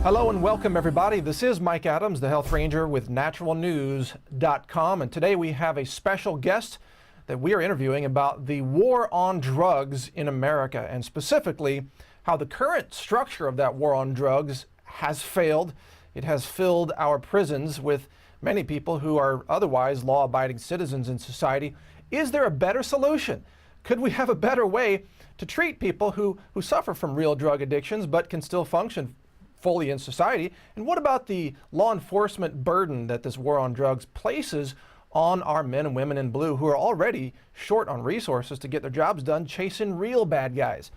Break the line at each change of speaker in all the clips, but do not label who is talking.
Hello and welcome everybody. This is Mike Adams, the Health Ranger with NaturalNews.com, and today we have a special guest that we are interviewing about the war on drugs in America, and specifically how the current structure of that war on drugs has failed. It has filled our prisons with many people who are otherwise law-abiding citizens in society. Is there a better solution? Could we have a better way to treat people who suffer from real drug addictions but can still function fully in society? And what about the law enforcement burden that this war on drugs places on our men and women in blue who are already short on resources to get their jobs done chasing real bad guys?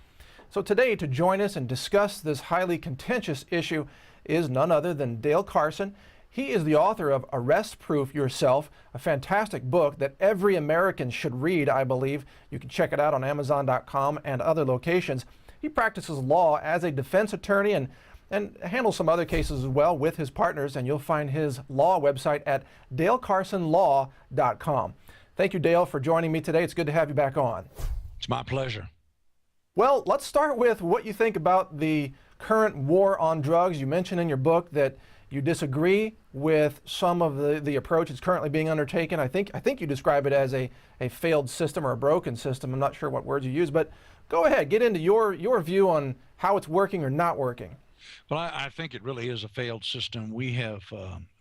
So today, to join us and discuss this highly contentious issue is none other than Dale Carson. He is the author of Arrest Proof Yourself, a fantastic book that every American should read, I believe. You can check it out on Amazon.com and other locations. He practices law as a defense attorney and handles some other cases as well with his partners, and you'll find his law website at dalecarsonlaw.com. Thank you, Dale, for joining me today. It's good to have you back on.
It's my pleasure.
Well, let's start with what you think about the current war on drugs. You mentioned in your book that you disagree with some of the approach that's currently being undertaken. I think you describe it as a failed system or a broken system. I'm not sure what words you use, but go ahead, get into your view on how it's working or not working.
Well, I think it really is a failed system. We have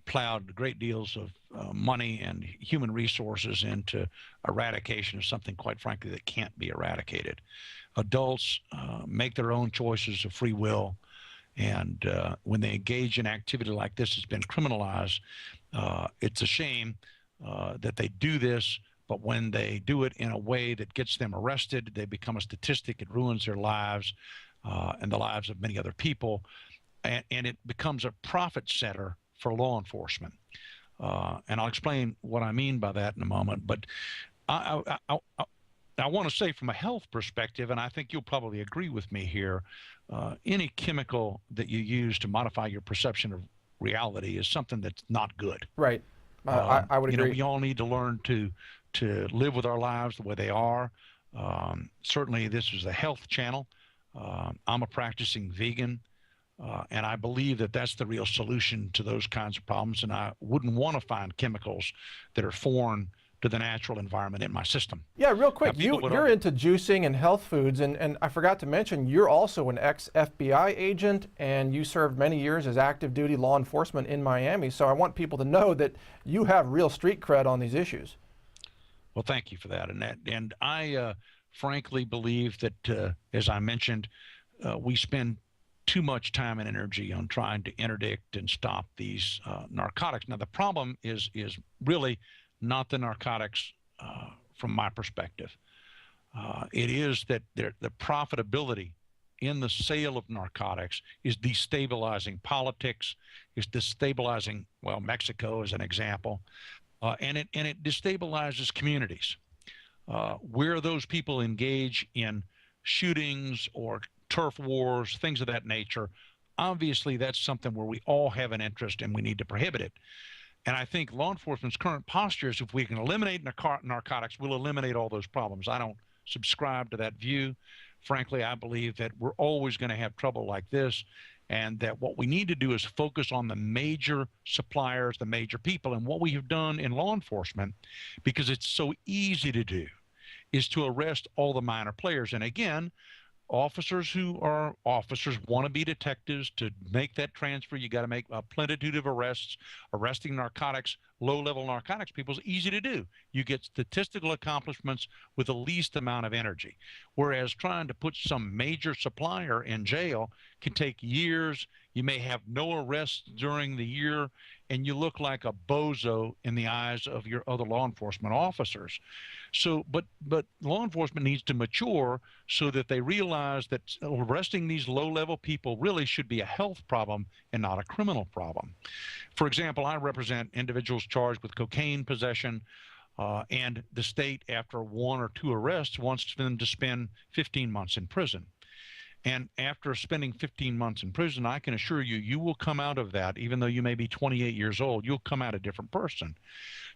plowed great deals of money and human resources into eradication of something, quite frankly, that can't be eradicated. Adults make their own choices of free will, and when they engage in activity like this has been criminalized, it's a shame that they do this, but when they do it in a way that gets them arrested, they become a statistic. It ruins their lives and the lives of many other people, and it becomes a profit center for law enforcement. And I'll explain what I mean by that in a moment, but I want to say from a health perspective, and I think you'll probably agree with me here, any chemical that you use to modify your perception of reality is something that's not good.
Right. I would agree.
We all need to learn to live with our lives the way they are. Certainly this is a health channel. I'm a practicing vegan, and I believe that that's the real solution to those kinds of problems, and I wouldn't want to find chemicals that are foreign to the natural environment in my system.
Yeah, real quick, you're into juicing and health foods, and I forgot to mention, you're also an ex-FBI agent, and you served many years as active duty law enforcement in Miami, so I want people to know that you have real street cred on these issues.
Well, thank you for that. And I frankly believe that, as I mentioned, we spend too much time and energy on trying to interdict and stop these narcotics. Now, the problem is really not the narcotics from my perspective. It is that the profitability in the sale of narcotics is destabilizing politics, is destabilizing, well, Mexico as an example, and it destabilizes communities. Where those people engage in shootings or turf wars, things of that nature, obviously that's something where we all have an interest and we need to prohibit it. And I think law enforcement's current posture is if we can eliminate narcotics, we'll eliminate all those problems. I don't subscribe to that view. Frankly, I believe that we're always going to have trouble like this, and that what we need to do is focus on the major suppliers, the major people. And what we have done in law enforcement, because it's so easy to do, is to arrest all the minor players. And again, officers who are officers want to be detectives. To make that transfer, you got to make a plenitude of arrests. Arresting narcotics, low-level narcotics people is easy to do. You get statistical accomplishments with the least amount of energy. Whereas trying to put some major supplier in jail can take years. You may have no arrests during the year, and you look like a bozo in the eyes of your other law enforcement officers. So, but law enforcement needs to mature so that they realize that arresting these low-level people really should be a health problem and not a criminal problem. For example, I represent individuals charged with cocaine possession, and the state, after 1 or 2 arrests, wants them to spend 15 months in prison. And after spending 15 months in prison, I can assure you, you will come out of that, even though you may be 28 years old, you'll come out a different person.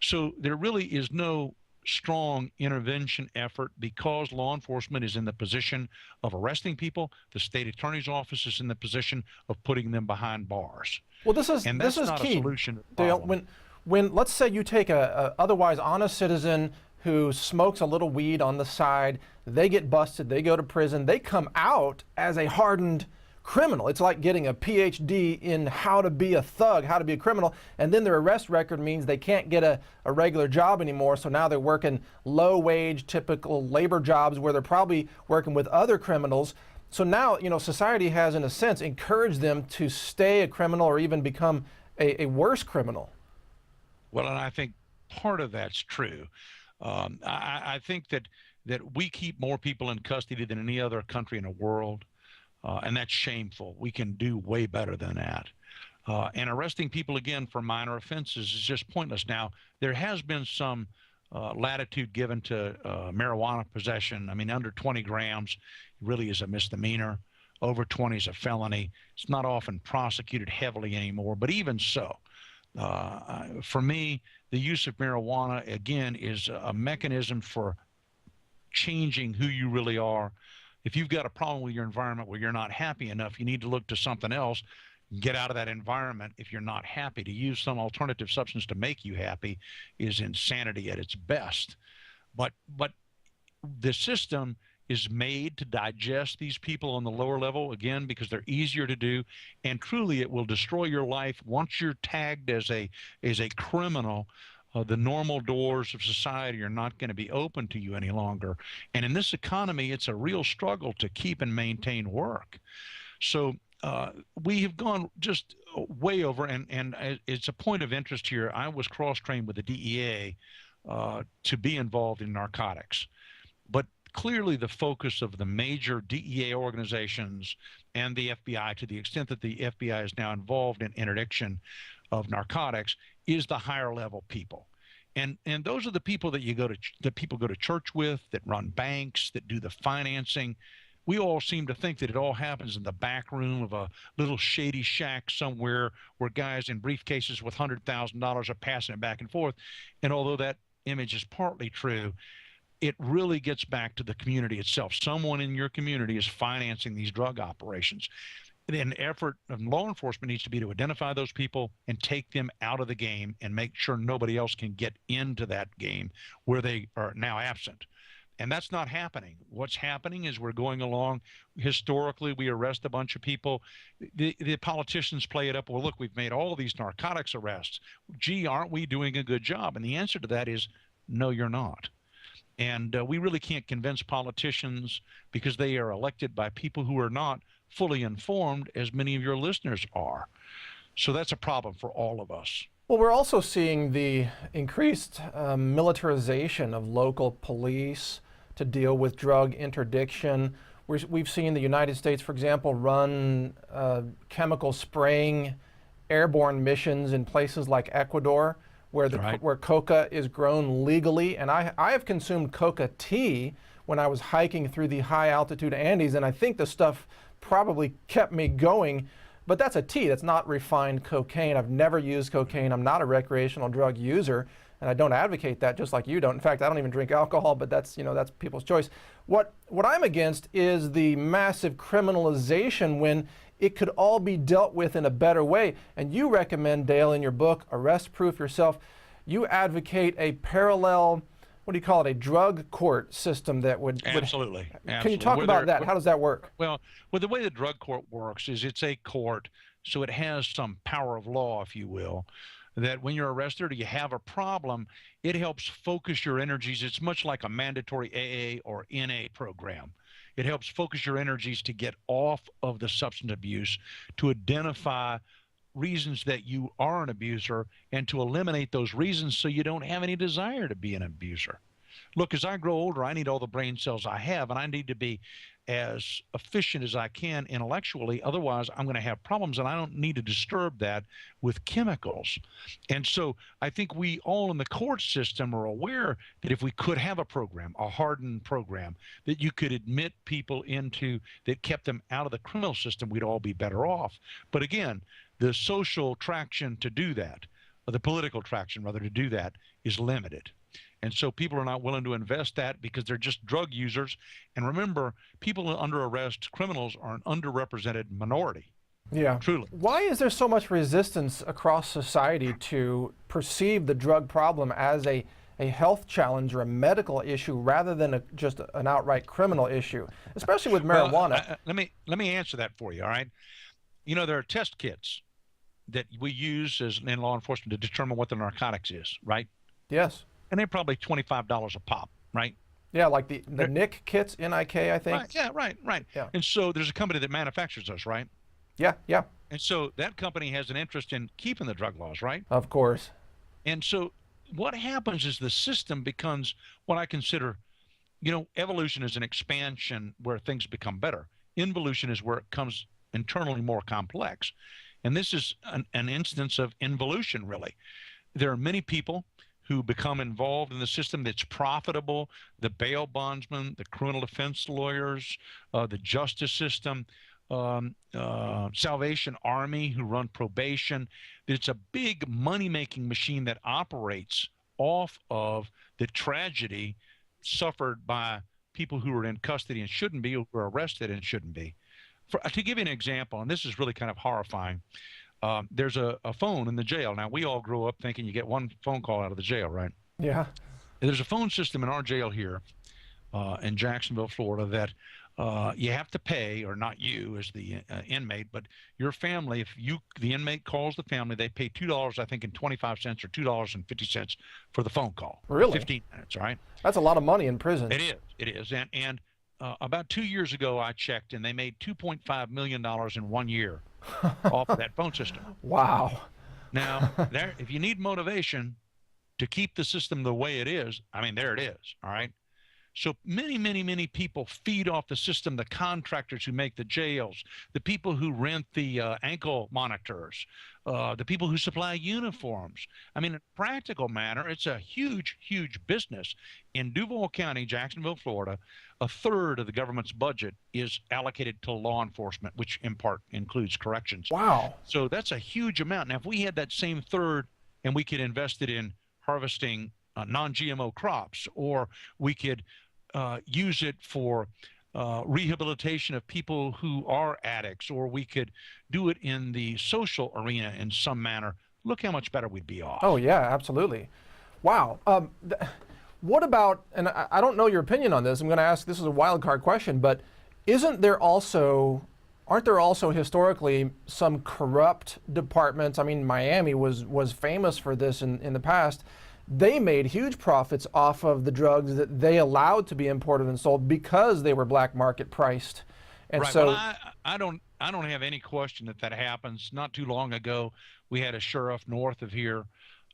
So there really is no strong intervention effort because law enforcement is in the position of arresting people. The state attorney's office is in the position of putting them behind bars.
Well,
And
this
that's
is
not a
key,
solution to the
Dale.
problem.
When let's say you take a otherwise honest citizen who smokes a little weed on the side, they get busted, they go to prison, they come out as a hardened criminal. It's like getting a PhD in how to be a thug, how to be a criminal, and then their arrest record means they can't get a regular job anymore, so now they're working low-wage, typical labor jobs where they're probably working with other criminals. So now, society has, in a sense, encouraged them to stay a criminal or even become a worse criminal.
Well, and I think part of that's true. I think that we keep more people in custody than any other country in the world. And that's shameful. We can do way better than that. And arresting people again for minor offenses is just pointless. Now, there has been some latitude given to marijuana possession. I mean, under 20 grams really is a misdemeanor. Over 20 is a felony. It's not often prosecuted heavily anymore, but even so, for me, the use of marijuana, again, is a mechanism for changing who you really are. If you've got a problem with your environment where you're not happy enough, you need to look to something else, get out of that environment if you're not happy. To use some alternative substance to make you happy is insanity at its best. But the system is made to digest these people on the lower level, again, because they're easier to do, and truly it will destroy your life once you're tagged as a criminal. The normal doors of society are not going to be open to you any longer. And in this economy, it's a real struggle to keep and maintain work. So we have gone just way over, and it's a point of interest here. I was cross-trained with the DEA to be involved in narcotics. But clearly the focus of the major DEA organizations and the FBI, to the extent that the FBI is now involved in interdiction of narcotics, is the higher level people. And those are the people that people go to church with, that run banks, that do the financing. We all seem to think that it all happens in the back room of a little shady shack somewhere where guys in briefcases with $100,000 are passing it back and forth. And although that image is partly true, it really gets back to the community itself. Someone in your community is financing these drug operations. An effort of law enforcement needs to be to identify those people and take them out of the game and make sure nobody else can get into that game where they are now absent. And that's not happening. What's happening is we're going along. Historically, we arrest a bunch of people. The politicians play it up. Well, look, we've made all these narcotics arrests. Gee, aren't we doing a good job? And the answer to that is no, you're not. And we really can't convince politicians because they are elected by people who are not fully informed, as many of your listeners are. So that's a problem for all of us.
Well, we're also seeing the increased militarization of local police to deal with drug interdiction. We've seen the United States, for example, run chemical spraying airborne missions in places like Ecuador, where where coca is grown legally. And I have consumed coca tea when I was hiking through the high altitude Andes, and I think the stuff probably kept me going. But that's a tea, that's not refined cocaine. I've never used cocaine. I'm not a recreational drug user, and I don't advocate that, just like you don't. In fact, I don't even drink alcohol, but that's people's choice. What I'm against is the massive criminalization when it could all be dealt with in a better way. And you recommend, Dale, in your book, Arrest Proof Yourself, you advocate a parallel, what do you call it, a drug court system that would...
Absolutely.
Can you talk about that? How does that work?
Well, the way the drug court works is it's a court, so it has some power of law, if you will, that when you're arrested or you have a problem, it helps focus your energies. It's much like a mandatory AA or NA program. It helps focus your energies to get off of the substance abuse, to identify reasons that you are an abuser, and to eliminate those reasons so you don't have any desire to be an abuser. Look, as I grow older, I need all the brain cells I have, and I need to be as efficient as I can intellectually. Otherwise, I'm going to have problems, and I don't need to disturb that with chemicals. And so I think we all in the court system are aware that if we could have a program, a hardened program, that you could admit people into, that kept them out of the criminal system, we'd all be better off. But again, the social traction to do that, or the political traction rather to do that, is limited. And so people are not willing to invest that because they're just drug users. And remember, people under arrest, criminals, are an underrepresented minority.
Yeah.
Truly.
Why is there so much resistance across society to perceive the drug problem as a health challenge or a medical issue rather than just an outright criminal issue, especially with marijuana?
Well, let me answer that for you. All right. You know, there are test kits that we use in law enforcement to determine what the narcotics is, right?
Yes.
And they're probably $25 a pop, right?
Yeah, like the NIC kits, NIK, I think.
Right. Yeah, right.
Yeah.
And so there's a company that manufactures those, right?
Yeah, yeah.
And so that company has an interest in keeping the drug laws, right?
Of course.
And so what happens is the system becomes what I consider, you know, evolution is an expansion where things become better. Involution is where it comes internally more complex. And this is an instance of involution, really. There are many people who become involved in the system that's profitable, the bail bondsmen, the criminal defense lawyers, the justice system, Salvation Army who run probation. It's a big money-making machine that operates off of the tragedy suffered by people who are in custody and shouldn't be, who are arrested and shouldn't be. To give you an example, and this is really kind of horrifying, there's a phone in the jail. Now, we all grew up thinking you get one phone call out of the jail, right?
Yeah.
There's a phone system in our jail here in Jacksonville, Florida, that you have to pay, or not you as the inmate, but your family. If the inmate calls the family, they pay $2, I think, and 25 cents or $2.50 for the phone call.
Really?
15 minutes, all right?
That's a lot of money in prison.
It is. And about 2 years ago, I checked, and they made $2.5 million in 1 year off of that phone system.
Wow.
Now, if you need motivation to keep the system the way it is, I mean, there it is, all right? So many people feed off the system, the contractors who make the jails, the people who rent the ankle monitors, the people who supply uniforms. I mean, in a practical manner, it's a huge business. In Duval County, Jacksonville, Florida, a third of the government's budget is allocated to law enforcement, which in part includes corrections.
Wow.
So that's a huge amount. Now, if we had that same third and we could invest it in harvesting non-GMO crops, or we could use it for rehabilitation of people who are addicts, or we could do it in the social arena in some manner, look how much better we'd be off.
Oh, yeah, absolutely. Wow. What about, and I don't know your opinion on this, I'm going to ask, this is a wild card question, but aren't there also historically some corrupt departments? I mean, Miami was famous for this in the past. They made huge profits off of the drugs that they allowed to be imported and sold because they were black market priced. And
right.
so
Well, I don't have any question that happens. Not too long ago, we had a sheriff north of here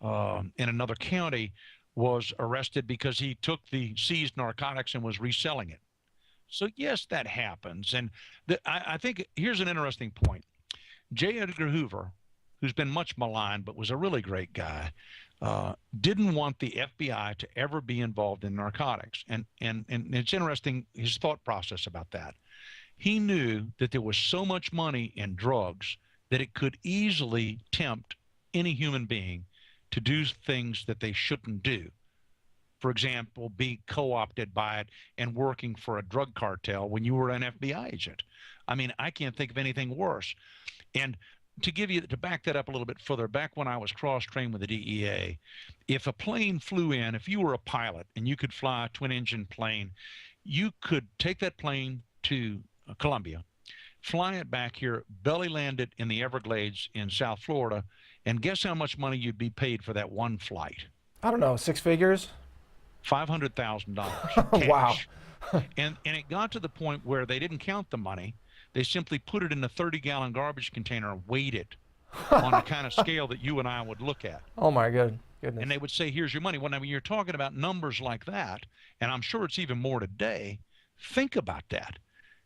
in another county was arrested because he took the seized narcotics and was reselling it. So yes, that happens. And I think here's an interesting point. J. Edgar Hoover, who's been much maligned but was a really great guy, didn't want the FBI to ever be involved in narcotics. And it's interesting, his thought process about that. He knew that there was so much money in drugs that it could easily tempt any human being to do things that they shouldn't do. For example, be co-opted by it and working for a drug cartel when you were an FBI agent. I mean, I can't think of anything worse. And to back that up a little bit further, back when I was cross-trained with the DEA, if a plane flew in, if you were a pilot and you could fly a twin-engine plane, you could take that plane to Columbia, fly it back here, belly land it in the Everglades in South Florida, and guess how much money you'd be paid for that one flight?
I don't know, six figures?
$500,000.
Wow.
And it got to the point where they didn't count the money. They simply put it in a 30-gallon garbage container and weighed it on the kind of scale that you and I would look at.
Oh, my goodness.
And they would say, here's your money. Well, now, when you're talking about numbers like that, and I'm sure it's even more today, think about that.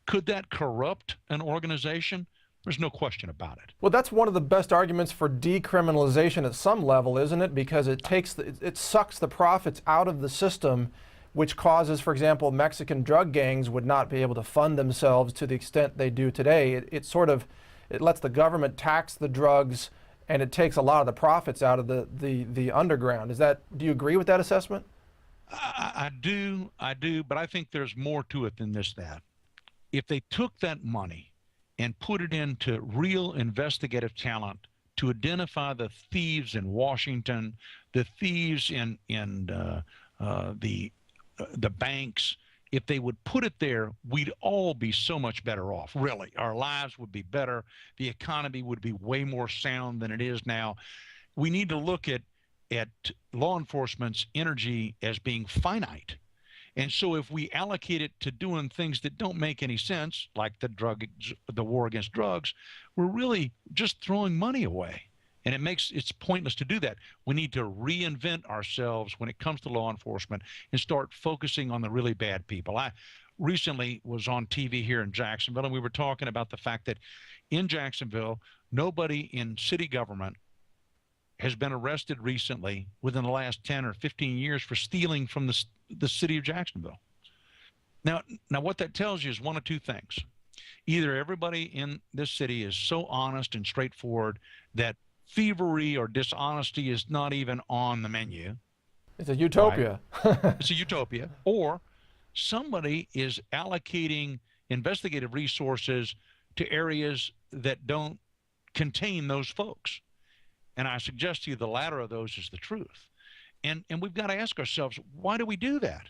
Could that corrupt an organization? There's no question about it.
Well, that's one of the best arguments for decriminalization at some level, isn't it? Because it sucks the profits out of the system, which causes, for example, Mexican drug gangs would not be able to fund themselves to the extent they do today. It lets the government tax the drugs, and it takes a lot of the profits out of the underground. Do you agree with that assessment?
I do, but I think there's more to it than this, that. If they took that money and put it into real investigative talent to identify the thieves in Washington, the thieves in the banks, if they would put it there, we'd all be so much better off. Really, our lives would be better. The economy would be way more sound than it is now. We need to look at law enforcement's energy as being finite. And so if we allocate it to doing things that don't make any sense, like the war against drugs, we're really just throwing money away. And it's pointless to do that. We need to reinvent ourselves when it comes to law enforcement and start focusing on the really bad people. I recently was on TV here in Jacksonville, and we were talking about the fact that in Jacksonville, nobody in city government has been arrested recently within the last 10 or 15 years for stealing from the city of Jacksonville. Now, what that tells you is one of two things. Either everybody in this city is so honest and straightforward that thievery or dishonesty is not even on the menu.
It's a utopia.
Right? It's a utopia. Or somebody is allocating investigative resources to areas that don't contain those folks. And I suggest to you the latter of those is the truth. And we've got to ask ourselves, why do we do that?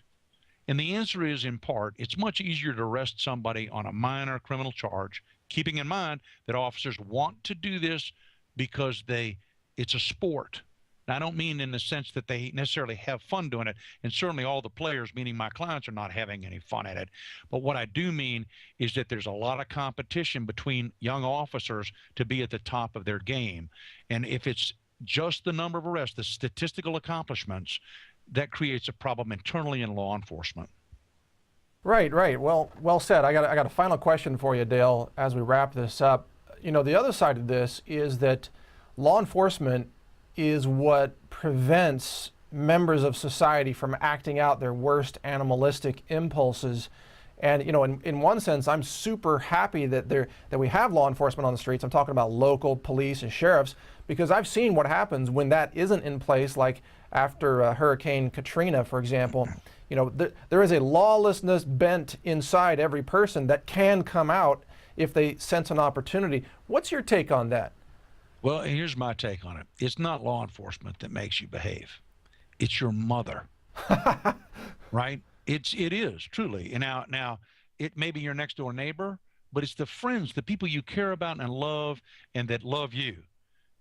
And the answer is, in part, it's much easier to arrest somebody on a minor criminal charge, keeping in mind that officers want to do this because it's a sport. Now, I don't mean in the sense that they necessarily have fun doing it, and certainly all the players, meaning my clients, are not having any fun at it. But what I do mean is that there's a lot of competition between young officers to be at the top of their game. And if it's just the number of arrests, the statistical accomplishments, that creates a problem internally in law enforcement.
Right. Well said. I got a final question for you, Dale, as we wrap this up. You know, the other side of this is that law enforcement is what prevents members of society from acting out their worst animalistic impulses. And, you know, in one sense, I'm super happy that we have law enforcement on the streets. I'm talking about local police and sheriffs, because I've seen what happens when that isn't in place, like after Hurricane Katrina, for example. You know, there is a lawlessness bent inside every person that can come out if they sense an opportunity. What's your take on that?
Well, here's my take on it. It's not law enforcement that makes you behave. It's your mother, right? It is truly. And now it may be your next door neighbor, but it's the friends, the people you care about and love and that love you,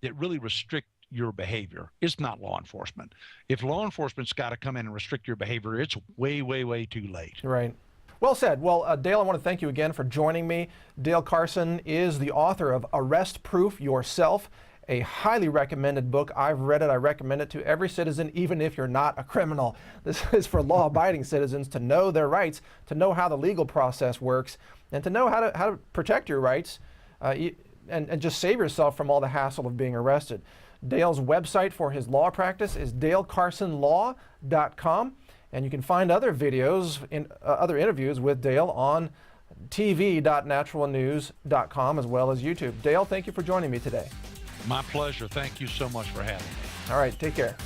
that really restrict your behavior. It's not law enforcement. If law enforcement's got to come in and restrict your behavior, it's way, way, way too late.
Right. Well said. Well, Dale, I want to thank you again for joining me. Dale Carson is the author of Arrest Proof Yourself, a highly recommended book. I've read it. I recommend it to every citizen, even if you're not a criminal. This is for law-abiding citizens to know their rights, to know how the legal process works, and to know how to protect your rights and just save yourself from all the hassle of being arrested. Dale's website for his law practice is dalecarsonlaw.com. And you can find other videos, other interviews with Dale on tv.naturalnews.com as well as YouTube. Dale, thank you for joining me today.
My pleasure. Thank you so much for having me.
All right, take care.